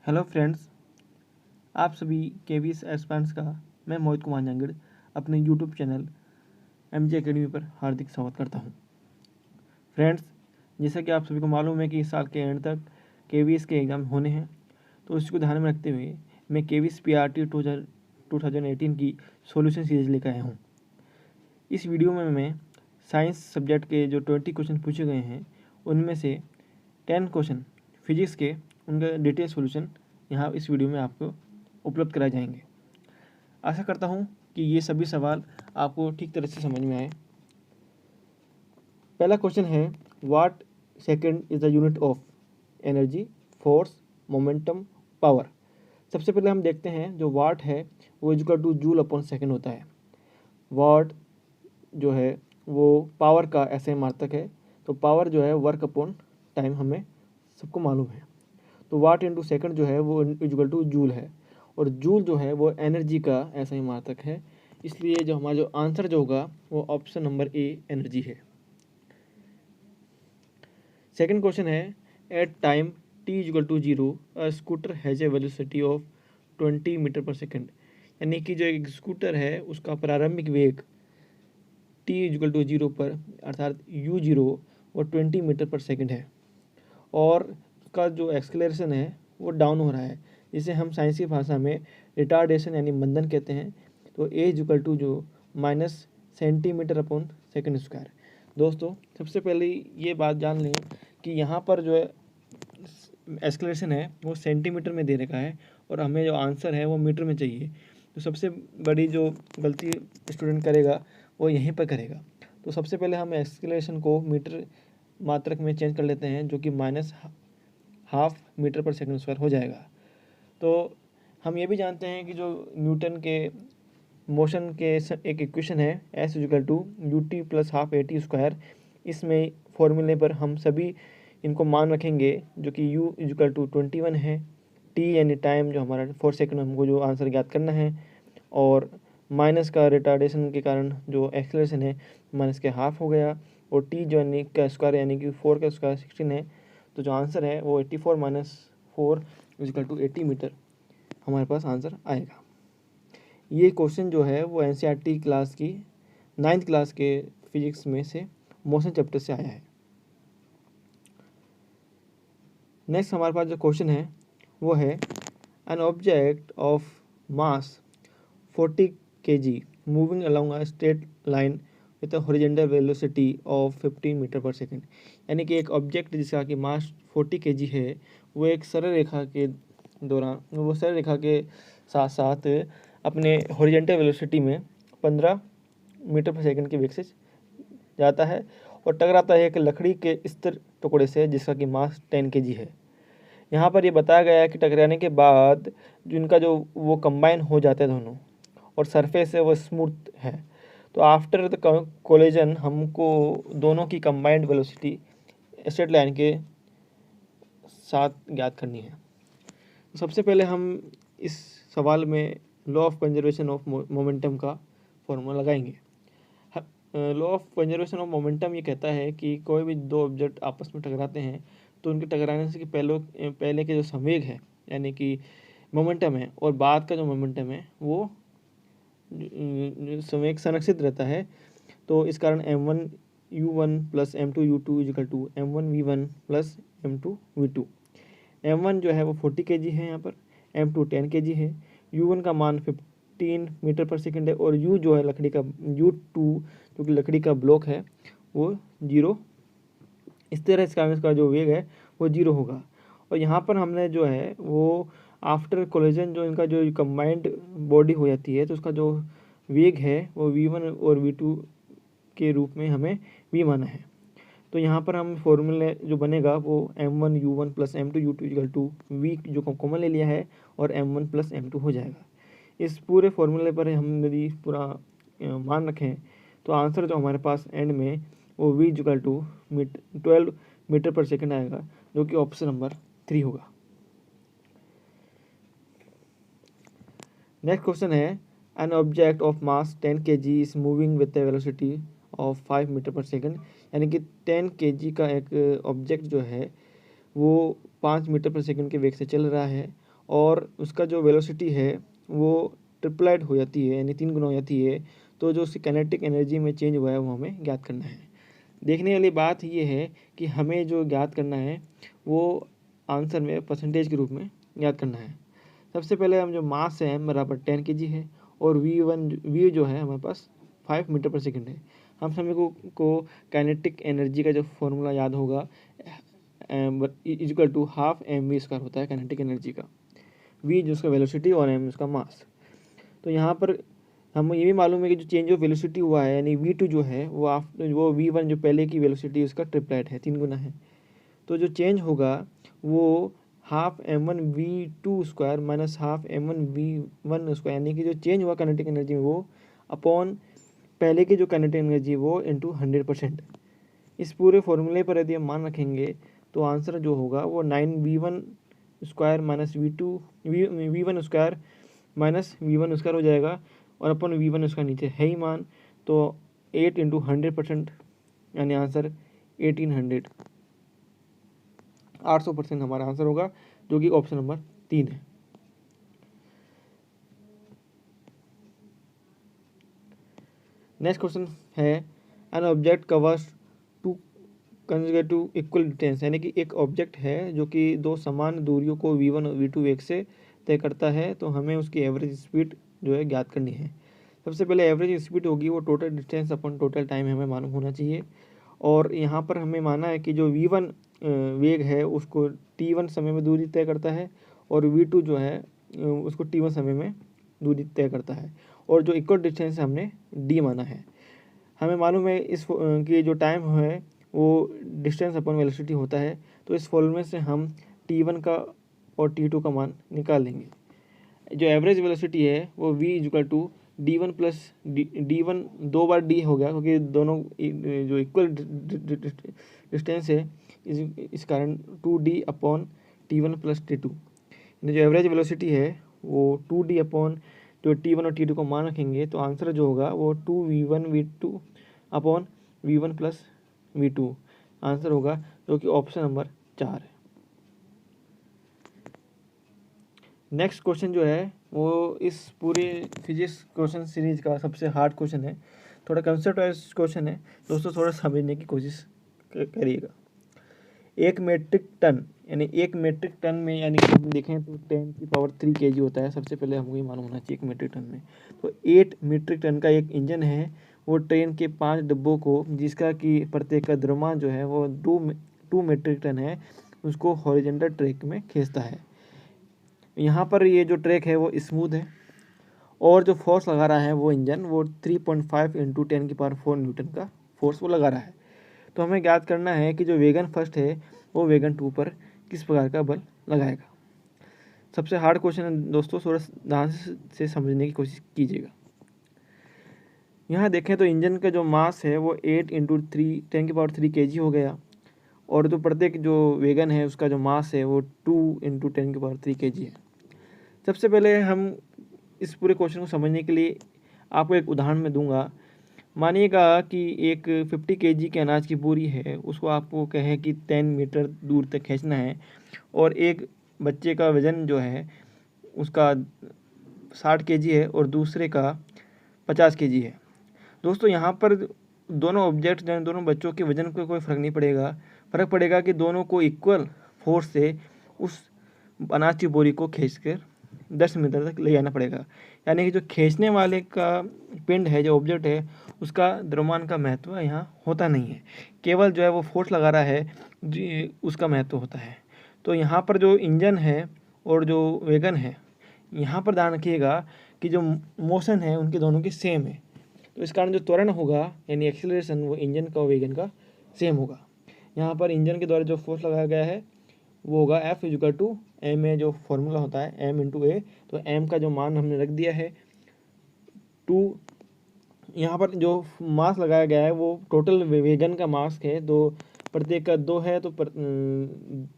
Hello friends, आप सभी KVS aspirants का मैं मोहित कुमार जांगड़ अपने यूट्यूब चैनल एमजे एकेडमी पर हार्दिक स्वागत करता हूं। फ्रेंड्स, जैसा कि आप सभी को मालूम है कि इस साल के एंड तक केवीएस के एग्ज़ाम होने हैं, तो इसको ध्यान में रखते हुए मैं केवीएस पीआरटी 2018 की सॉल्यूशन सीरीज लेकर आया हूँ। इस वीडियो में मैं साइंस सब्जेक्ट के जो 20 क्वेश्चन पूछे गए हैं उनमें से 10 क्वेश्चन फिजिक्स के उनका डिटेल सॉल्यूशन यहाँ इस वीडियो में आपको उपलब्ध कराए जाएंगे। आशा करता हूँ कि ये सभी सवाल आपको ठीक तरह से समझ में आए। पहला क्वेश्चन है, what second is the unit of energy, force, momentum, power. सबसे पहले हम देखते हैं जो वाट है वो equal two joule upon second होता है। वाट जो है वो पावर का ऐसे मात्रक है, तो पावर जो है वर्क अपॉन टाइम हमें सबको मालूम है। तो वाट इंटू सेकंड जो है वो इक्वल टू जूल है, और जूल जो है वो एनर्जी का ऐसा ही मात्रक है। इसलिए जो हमारा जो आंसर जो होगा वो ऑप्शन नंबर ए एनर्जी है। सेकंड क्वेश्चन है, at time T equal to zero a scooter has a velocity of 20 metre per second. यानी कि जो एक स्कूटर है उसका प्रारंभिक वेग टी इक्वल टू जीरो पर अर्थात यू जीरो वो 20 मीटर पर सेकंड है, और उसका जो एक्सलेरेशन है वो डाउन हो रहा है, जिसे हम साइंस की भाषा में रिटार्डेशन यानी मंदन कहते हैं। तो ए इक्वल टू जो minus centimetre upon second square. दोस्तों, सबसे पहले ये बात जान लें कि यहाँ पर जो है एक्सलेरेशन है वो सेंटीमीटर में दे रखा है, और हमें जो आंसर है वो मीटर में चाहिए। तो सबसे बड़ी जो गलती स्टूडेंट करेगा वो यहीं पर करेगा। तो सबसे पहले हम एक्सलेरेशन को मीटर मात्रक में चेंज कर लेते हैं, जो कि minus half metre per second square हो जाएगा। तो हम ये भी जानते हैं कि जो न्यूटन के मोशन के एक इक्वेशन है S equal to U T plus half A T square, इसमें फॉर्मूले पर हम सभी इनको मान रखेंगे, जो कि u इक्वल टू 21 है, t यानी टाइम जो हमारा 4 सेकंड में हमको जो आंसर ज्ञात करना है, और माइनस का रिटार्डेशन के कारण जो एक्सेलरेशन है माइनस के हाफ हो गया, और t जो यानी का स्क्वायर यानी कि 4 का स्क्वायर 16 है। तो जो आंसर है वो 84 माइनस 4 इक्वल टू 80 मीटर हमारे पास आंसर आएगा। ये क्वेश्चन जो है वो एनसीईआरटी क्लास की 9th क्लास के फिजिक्स में से मोशन चैप्टर से आया है। नेक्स्ट हमारे पास जो क्वेश्चन है वो है, an object of mass 40 kg moving along a straight line with a horizontal velocity of 15 metre per second. यानी कि एक ऑब्जेक्ट जिसका कि मास 40 kg है वो एक सरल रेखा के दौरान वो सरल रेखा के साथ साथ अपने हॉरिजॉन्टल वेलोसिटी में 15 मीटर पर सेकंड के वेग से जाता है, और टकराता है एक लकड़ी के स्थिर टुकड़े से जिसका कि मास 10 kg है। यहाँ पर ये बताया गया है कि टकराने के बाद जिनका जो वो कंबाइन हो जाते हैं दोनों, और सरफेस है वो स्मूथ है। तो आफ्टर द कोलिजन हमको दोनों की कंबाइंड वेलोसिटी स्ट्रेट लाइन के साथ ज्ञात करनी है। तो सबसे पहले हम इस सवाल में law of conservation of momentum का फॉर्मूला लगाएंगे। Law of conservation of momentum ये कहता है कि कोई भी दो ऑब्जेक्ट आपस में टकराते हैं तो उनके टकराने से पहले के जो संवेग है यानी कि मोमेंटम है, और बाद का जो मोमेंटम है वो संवेग संरक्षित रहता है। तो इस कारण m1 u1 plus m2 u2 equal to m1 v1 plus m2 v2। m1 जो है वो 40 kg है, यहाँ पर m2 10 kg है, u1 का मान 15 मीटर पर सेकंड है, और u जो है लकड़ी का u2 जो कि लकड़ी का ब्लॉक है वो 0। इस तरह इस कारण इसका जो वेग है वो 0 होगा। और यहाँ पर हमने जो है वो आफ्टर कोलिजन जो इनका जो कंबाइंड बॉडी हो जाती है तो उसका जो वेग है वो v1 और v2 के रूप में हमें v माना है। तो यहाँ पर हम फॉर्मूले जो बनेगा वो m1 u1 plus m2 u2 equal to v जो कॉमन ले लिया है, और m1 प्लस m2 हो जाएगा। इस पूरे फॉर्मूले पर हम यदि पूरा मान रखें तो आंसर जो हमारे पास एंड में वो v equal to 12 metre per second आएगा, जो कि ऑप्शन नंबर 3 होगा। नेक्स्ट क्वेश्चन है, an object of mass 10 kg is moving with the velocity of 5 metre per second. यानी कि 10 kg का एक ऑब्जेक्ट जो है वो 5 मीटर पर सेकंड के वेग से चल रहा है, और उसका जो वेलोसिटी है वो ट्रिपलाइट हो जाती है, यानी 3 गुना हो जाती है, तो जो उसकी काइनेटिक एनर्जी में चेंज हुआ है वो हमें ज्ञात करना है। देखने वाली बात ये है कि हमें जो ज्ञात करना है वो आंसर में परसेंटेज के रूप में ज्ञात करना है। सबसे पहले हम जो मास है m बराबर 10 kg है और v जो है हमारे पास 5 मीटर पर सेकंड है। हम सभी को काइनेटिक एनर्जी का जो फॉर्मूला याद होगा, इक्वल टू हाफ mv² होता है काइनेटिक एनर्जी का। v जो उसका वेलोसिटी और m उसका मास। तो यहाँ पर हम ये भी मालूम है कि जो चेंज ऑफ वेलोसिटी हुआ है, यानी v2 जो है वो v1 जो पहले की वेलोसिटी उसका ट्रिपलेट है, 3 गुना है। तो जो चेंज होगा वो half m1v2² minus half m1v1², यानी कि जो चेंज हुआ काइनेटिक एनर्जी में वो अपॉन पहले की जो काइनेटिक एनर्जी वो इंटू 100%। इस पूरे फॉर्मूले पर यदि हम मान रखेंगे तो आंसर जो होगा वो 9v1² minus v1² minus v1² हो जाएगा, और अपन v1 नीचे है ही मान, तो 8 इंटू 100%, यानी आंसर 1800, 800% हमारा आंसर होगा, जो कि ऑप्शन नंबर 3 है। नेक्स्ट क्वेश्चन है an object covers to consecutive equal distance, यानी कि एक ऑब्जेक्ट है जो कि दो समान दूरियों को v1 और v2 वेग से तय करता है, तो हमें उसकी एवरेज स्पीड जो है ज्ञात करनी है। सबसे पहले एवरेज स्पीड होगी वो टोटल डिस्टेंस अपन टोटल टाइम हमें मालूम होना चाहिए, और यहाँ पर हमें माना है कि जो v1 वेग है उसको t1 समय में दूरी तय करता है, और v2 जो है उसको t1 समय में दूरी तय करता है, और जो इक्वल डिस्टेंस हमने d माना है। हमें मालूम है इस कि जो टाइम है वो डिस्टेंस अपॉन वेलोसिटी होता है, तो इस फॉर्मूले से हम t1 का और t2 का मान निकाल लेंगे। जो एवरेज वेलोसिटी है वो v equal to d1 plus d1 दो बार d हो गया, क्योंकि दोनों जो इक्वल डिस्टेंस है इस कारण 2d upon t1 plus t2। जो एवरेज वेलोसिटी है वो 2d अपॉन जो t1 और t2 को मान रखेंगे, तो आंसर जो होगा वो 2v1 v2 upon v1 plus v2 answer होगा, जो कि ऑप्शन नंबर 4 है। नेक्स्ट क्वेश्चन जो है वो इस पूरे फिजिक्स क्वेश्चन सीरीज का सबसे हार्ड क्वेश्चन है, थोड़ा कंसेप्ट वाइज क्वेश्चन है दोस्तों, थोड़ा समझने की कोशिश करिएगा। एक मीट्रिक टन, यानी एक मीट्रिक टन में, यानी कि हम देखें तो 10⁻³ kg होता है। सबसे पहले हमको ये मालूम होना चाहिए एक मीट्रिक टन में, तो 8 मीट्रिक टन का एक इंजन है, वो ट्रेन के 5 डिब्बों को, जिसका कि प्रत्येक का द्रव्यमान जो है वो 2 मीट्रिक टन है, उसको हॉरिजॉन्टल ट्रैक में खींचता है। यहाँ पर ये जो ट्रैक है वो स्मूथ है, और जो फोर्स लगा रहा है वो इंजन वो 3.5 इंटू 10⁴ न्यूटन का फोर्स वो लगा रहा है। तो हमें ज्ञात करना है कि जो वेगन फर्स्ट है वो वेगन 2 पर किस प्रकार का बल लगाएगा। सबसे हार्ड क्वेश्चन है दोस्तों, थोड़ा ध्यान से समझने की कोशिश कीजिएगा। यहाँ देखें तो इंजन का जो मास है वो 8 इंटू 10⁻³ kg हो गया, और जो प्रत्येक जो वेगन है उसका जो मास है वो 2 इंटू 10⁻³ kg है। सबसे पहले हम इस पूरे क्वेश्चन को समझने के लिए आपको एक उदाहरण में दूंगा। मानिएगा कि एक 50 kg के अनाज की बोरी है, उसको आपको कहें कि 10 मीटर दूर तक खींचना है, और एक बच्चे का वज़न जो है उसका 60 kg है और दूसरे का 50 kg है। दोस्तों यहाँ पर दोनों ऑब्जेक्ट दोनों बच्चों के वज़न को कोई फ़र्क नहीं पड़ेगा, फ़र्क पड़ेगा कि दोनों को इक्वल फोर्स से उस अनाज की बोरी को खींचकर 10 मीटर तक ले जाना पड़ेगा। यानी कि जो खींचने वाले का पिंड है, जो ऑब्जेक्ट है, उसका द्रव्यमान का महत्व यहाँ होता नहीं है, केवल जो है वो फोर्स लगा रहा है उसका महत्व होता है। तो यहाँ पर जो इंजन है और जो वेगन है, यहाँ पर ध्यान रखिएगा कि जो मोशन है उनके दोनों की सेम है, तो इस कारण जो त्वरण होगा यानी एक्सीलरेशन वो इंजन का और वेगन का सेम होगा। यहाँ पर इंजन के द्वारा जो फोर्स लगाया गया है वो होगा F equal to M A, जो फॉर्मूला होता है m इंटू ए, तो m का जो मान हमने रख दिया है 2। यहाँ पर जो मास लगाया गया है वो टोटल वेगन का मास है, तो प्रत्येक का 2 है, तो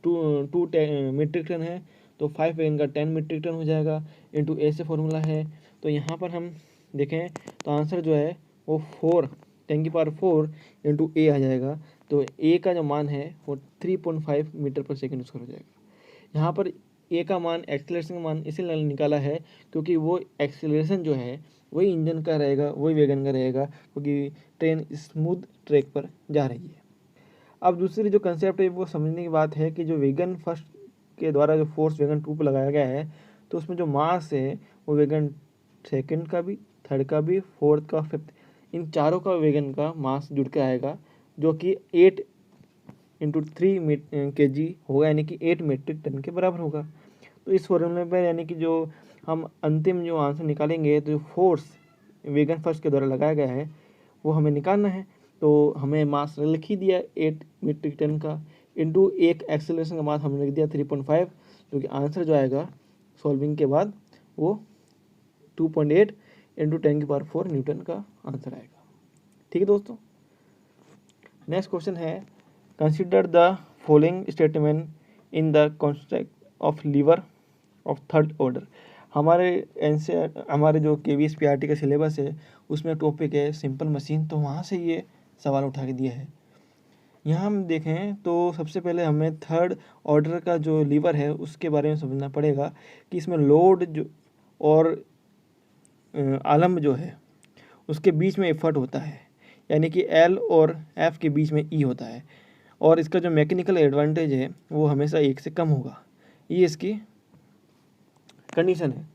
2 मीट्रिक टन है, तो 5 वेगन का 10 मीट्रिक टन हो जाएगा, इंटू ए से फॉर्मूला है। तो यहाँ पर हम देखें तो आंसर जो है वो 4 इंटू ए आ जाएगा, तो ए का जो मान है वो 3.5 मीटर पर सेकेंड उसका हो जाएगा। यहाँ पर ए का मान एक्सेलरेशन का मान इसलिए निकाला है क्योंकि वो एक्सेलरेशन जो है वही इंजन का रहेगा, वही वैगन का रहेगा, क्योंकि ट्रेन स्मूथ ट्रैक पर जा रही है। अब दूसरी जो कंसेप्ट है वो समझने की बात है कि जो वैगन फर्स्ट के द्वारा जो फोर्स वैगन टू पर लगाया गया है, तो उसमें जो मास है वो वैगन सेकंड का भी, थर्ड का भी, फोर्थ का, फिफ्थ, इन चारों का वैगन का मास जुड़ के आएगा, जो कि 8 इंटू 3 kg होगा, यानी कि 8 मीट्रिक टन के बराबर होगा। तो इस फॉर्मूले पर यानी कि जो हम अंतिम जो आंसर निकालेंगे, तो जो फोर्स वैगन फर्स्ट के द्वारा लगाया गया है वो हमें निकालना है। तो हमें मास लिख ही दिया 8 मीट्रिक टन का, इंटू एक एक्सेलरेशन का मास हमने लिख दिया 3.5, जो कि आंसर जो आएगा सॉल्विंग के बाद वो 2.8 इंटू 10⁴ न्यूटन का आंसर आएगा। ठीक है दोस्तों। नेक्स्ट क्वेश्चन है, consider the following statement in the concept of lever of third order. हमारे जो KVSPRT का सिलेबस है उसमें टॉपिक है सिंपल मशीन, तो वहाँ से ये सवाल उठा के दिया है। यहाँ हम देखें तो सबसे पहले हमें थर्ड ऑर्डर का जो लीवर है उसके बारे में समझना पड़ेगा कि इसमें लोड जो और आलम्ब जो है उसके बीच में एफर्ट होता है, यानी कि L और F के बीच में E होता है, और इसका जो मैकेनिकल एडवांटेज है वो हमेशा 1 से कम होगा, ये इसकी कंडीशन है।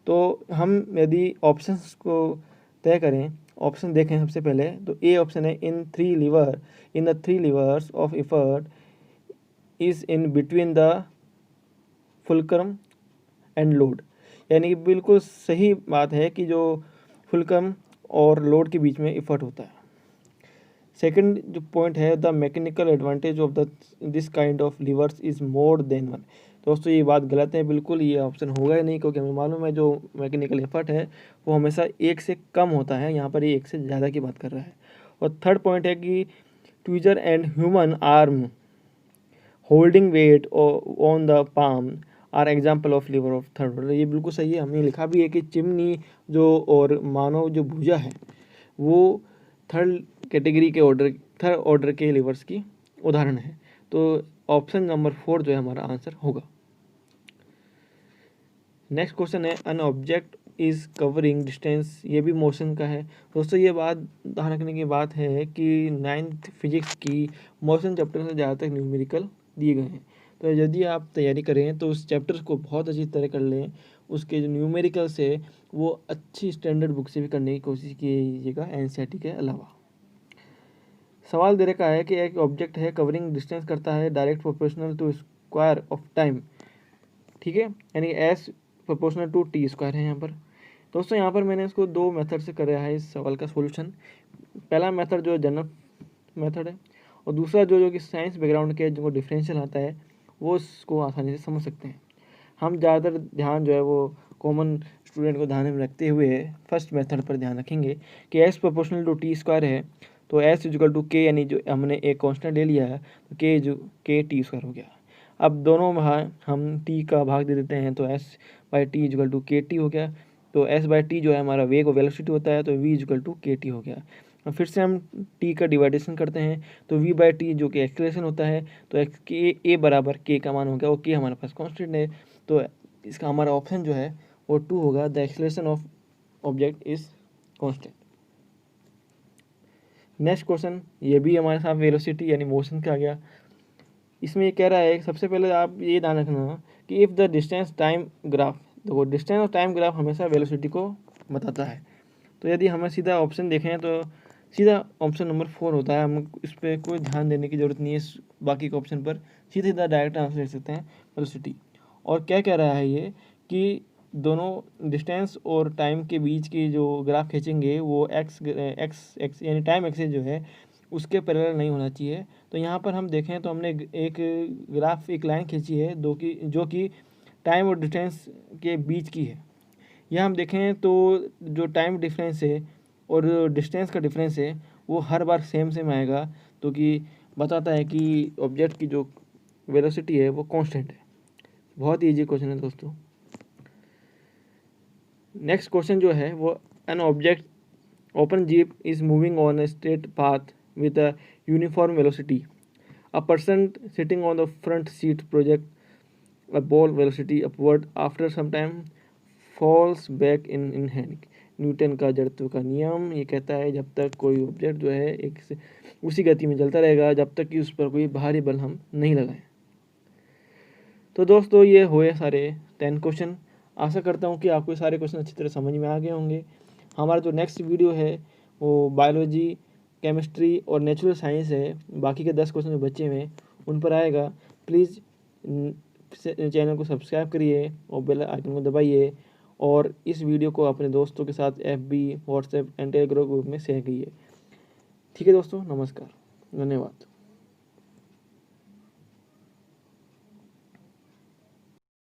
तो हम यदि ऑप्शंस को तय करें, ऑप्शन देखें सबसे पहले, तो ए ऑप्शन है in the three levers of effort is in between the fulcrum and load, यानी कि बिल्कुल सही बात है कि जो फुलक्रम और लोड के बीच में एफर्ट होता है। सेकंड जो पॉइंट है, the mechanical advantage of the this kind of levers is more than 1। दोस्तों ये बात गलत है, बिल्कुल ये ऑप्शन होगा ही नहीं, क्योंकि हमें मालूम है जो मैकेनिकल एफर्ट है वो हमेशा 1 से कम होता है, यहाँ पर ये 1 से ज़्यादा की बात कर रहा है। और थर्ड पॉइंट है कि tweezer and human arm holding weight on the palm are example of lever of third order. ये बिल्कुल सही है, हमने लिखा भी है कि चिमनी जो और मानव जो भुजा है वो थर्ड ऑर्डर के लीवर्स की उदाहरण है। तो ऑप्शन नंबर 4 जो है हमारा आंसर होगा। नेक्स्ट क्वेश्चन है, an object is covering distance, ये भी मोशन का है। दोस्तों ये बात ध्यान रखने की बात है कि 9th फिजिक्स की मोशन चैप्टर से ज़्यादातर न्यूमेरिकल दिए गए हैं, तो यदि आप तैयारी करें तो उस चैप्टर को बहुत अच्छी तरह कर लें, उसके जो न्यूमेरिकल से वो अच्छी स्टैंडर्ड बुक से भी करने की कोशिश कीजिएगा NCERT के अलावा। सवाल दे रखा है कि एक ऑब्जेक्ट है कवरिंग डिस्टेंस करता है direct proportional to square of time, ठीक है, यानी S प्रोपोर्शनल टू T² है यहाँ पर। दोस्तों यहाँ पर मैंने इसको 2 मेथड से कराया है इस सवाल का सॉल्यूशन। पहला मेथड जो जनरल मेथड है, और दूसरा जो कि साइंस बैकग्राउंड के जिनको डिफरेंशियल आता है वो इसको आसानी से समझ सकते हैं। हम ज़्यादातर ध्यान जो है वो कॉमन स्टूडेंट को ध्यान में रखते हुए फर्स्ट मेथड पर ध्यान रखेंगे कि S प्रोपोर्शनल टू T² है, तो S इक्वल टू K, यानी जो हमने एक कांस्टेंट ले लिया है तो K T² हो गया। अब दोनों हम T का भाग दे देते हैं, तो S/T इक्वल टू KT हो गया। तो S/T जो है हमारा वेग और वेलोसिटी होता है, तो V इक्वल टू KT हो गया। और फिर से हम T का डिवाइडेशन करते हैं, तो V/T जो कि एक्सेलरेशन होता है, तो A बराबर K का मान हो गया, और K हमारे पास कांस्टेंट है, तो इसका हमारा ऑप्शन जो है वो 2 होगा, the acceleration of object is constant. Next question, ये भी हमारे साथ वेलोसिटी यानी मोशन का आ गया। इसमें ये कह रहा है, सबसे पहले आप ये ध्यान रखना कि if the distance time graph, देखो डिस्टेंस और टाइम ग्राफ हमेशा वेलोसिटी को बताता है। तो यदि हमें सीधा ऑप्शन देखें तो सीधा ऑप्शन नंबर 4 होता है, हम इस पर कोई ध्यान देने की ज़रूरत नहीं है, बाकी के ऑप्शन पर सीधा डायरेक्ट आंसर दे सकते हैं वेलोसिटी। और क्या कह रहा है ये कि दोनों डिस्टेंस और टाइम के बीच की जो ग्राफ खींचेंगे वो एक्स यानी टाइम एक्सिस जो है उसके पैरेलल नहीं होना चाहिए। तो यहाँ पर हम देखें तो हमने एक ग्राफ, एक लाइन खींची है जो कि टाइम और डिस्टेंस के बीच की है। यहाँ हम देखें तो जो टाइम डिफरेंस है और डिस्टेंस का डिफरेंस है वो हर बार सेम आएगा, तो कि बताता है कि ऑब्जेक्ट की जो वेलोसिटी है वो कांस्टेंट है। बहुत ईजी क्वेश्चन है दोस्तों। नेक्स्ट क्वेश्चन जो है वो, an object open jeep is moving on a straight path with a uniform velocity. A person sitting on the front seat a ball velocity upward after some time falls back in hand। Newton का जड़त्व का नियम ये कहता है जब तक कोई ऑब्जेक्ट जो है एक से उसी गति में चलता रहेगा जब तक कि उस पर कोई भारी बल हम नहीं लगाएं। तो दोस्तों ये हुए सारे 10 क्वेश्चन। आशा करता हूँ कि आपको ये सारे क्वेश्चन अच्छी तरह समझ में आ गए होंगे। हमारा जो नेक्स्ट वीडियो है वो बायोलॉजी, केमिस्ट्री और नेचुरल साइंस है। बाकी के 10 क्वेश्चन जो बचे हुए हैं उन पर आएगा। प्लीज़ चैनल को सब्सक्राइब करिए और बेल आइकन को दबाइए और इस वीडियो को अपने दोस्तों के साथ FB, WhatsApp and Telegram group में शेयर कीजिए। ठीक है दोस्तों, नमस्कार, धन्यवाद।